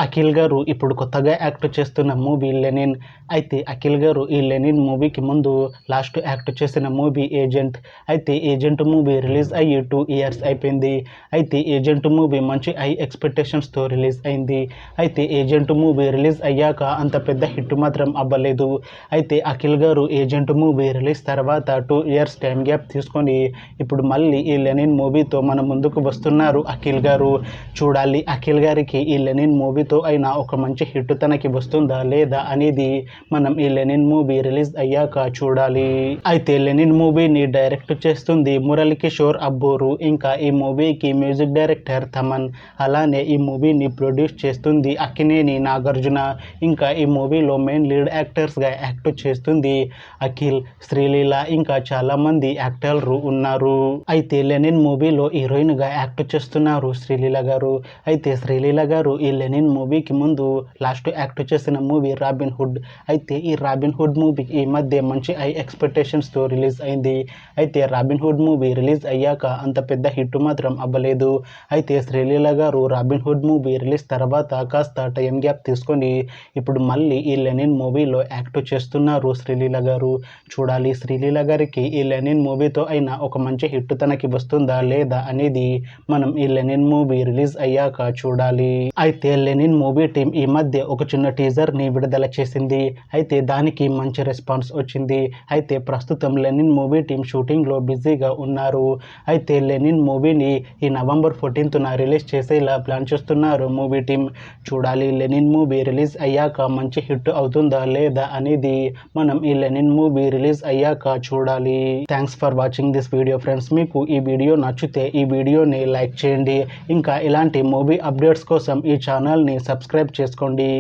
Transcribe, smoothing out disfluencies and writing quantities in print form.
అఖిల్ గారు ఇప్పుడు కొత్తగా యాక్ట్ చేస్తున్న మూవీ లెనిన్. అయితే అఖిల్ గారు ఈ లెనిన్ మూవీకి ముందు లాస్ట్ యాక్ట్ చేసిన మూవీ ఏజెంట్. అయితే ఏజెంట్ మూవీ రిలీజ్ అయ్యి 2 ఇయర్స్ అయిపోయింది. అయితే ఏజెంట్ మూవీ మంచి హై ఎక్స్పెక్టేషన్స్తో రిలీజ్ అయింది. అయితే ఏజెంట్ మూవీ రిలీజ్ అయ్యాక అంత పెద్ద హిట్ మాత్రం అవ్వలేదు. అయితే అఖిల్ గారు ఏజెంట్ మూవీ రిలీజ్ తర్వాత 2 ఇయర్స్ టైం గ్యాప్ తీసుకొని ఇప్పుడు మళ్ళీ ఈ లెనిన్ మూవీతో మన ముందుకు వస్తున్నారు అఖిల్ గారు. చూడాలి అఖిల్ గారికి ఈ లెనిన్ మూవీతో అయినా ఒక మంచి హిట్ తనకి వస్తుందా లేదా అనేది మనం ఈ లెనిన్ మూవీ రిలీజ్ అయ్యాక చూడాలి. అయితే లెనిన్ మూవీని డైరెక్ట్ చేస్తుంది మురళీ కిషోర్ అబ్బూరు. ఇంకా ఈ మూవీకి మ్యూజిక్ డైరెక్టర్ తమన్. అలానే ఈ మూవీని ప్రొడ్యూస్ చేస్తుంది అక్కినేని నాగార్జున. ఇంకా ఈ మూవీలో మెయిన్ లీడ్ యాక్టర్స్గా యాక్ట్ చేస్తుంది అఖిల్, శ్రీలీల, ఇంకా చాలామంది యాక్టర్లు ఉన్నారు. అయితే లెనిన్ మూవీలో హీరోయిన్గా యాక్ట్ చేస్తున్నారు శ్రీలీల గారు. అయితే శ్రీలీల గారు ఈ లెనిన్ మూవీకి ముందు లాస్ట్ యాక్ట్ చేసిన మూవీ రాబిన్ హుడ్. అయితే ఈ రాబిన్ హుడ్ మూవీ ఈ మధ్య మంచి హై ఎక్స్పెక్టేషన్స్తో రిలీజ్ అయింది. అయితే రాబిన్ హుడ్ మూవీ రిలీజ్ అయ్యాక అంత పెద్ద హిట్ మాత్రం అవ్వలేదు. అయితే శ్రీలీల గారు రాబిన్ హుడ్ మూవీ రిలీజ్ తర్వాత కాస్త టైం గ్యాప్ తీసుకొని ఇప్పుడు మళ్ళీ ఈ లెనిన్ మూవీలో యాక్ట్ చేస్తున్నారు శ్రీలీల గారు. చూడాలి శ్రీలీల గారికి ఈ లెనిన్ మూవీతో అయినా ఒక మంచి హిట్ తనకి వస్తుందా లేదా అనేది మనం ఈ లెనిన్ మూవీ రిలీజ్ అయ్యాక చూడాలి. అయితే లెనిన్ మూవీ టీం ఈ మధ్య ఒక చిన్న టీజర్ని విడుదల చేసింది. అయితే దానికి మంచి రెస్పాన్స్ వచ్చింది. అయితే ప్రస్తుతం లెనిన్ మూవీ టీం షూటింగ్లో బిజీగా ఉన్నారు. అయితే లెనిన్ మూవీని ఈ నవంబర్ 14న రిలీజ్ చేసేలా ప్లాన్ చేస్తున్నారు మూవీ టీం. చూడాలి లెనిన్ మూవీ రిలీజ్ అయ్యాక మంచి హిట్ అవుతుందా లేదా అనేది మనం ఈ లెనిన్ మూవీ రిలీజ్ అయ్యాక చూడాలి. Thanks for watching this video friends. మీకు ఈ వీడియో నచ్చితే ఈ వీడియోని లైక్ చేయండి. ఇంకా ఇలాంటి మూవీ అప్డేట్స్ కోసం ఈ ఛానల్ని సబ్స్క్రైబ్ చేసుకోండి.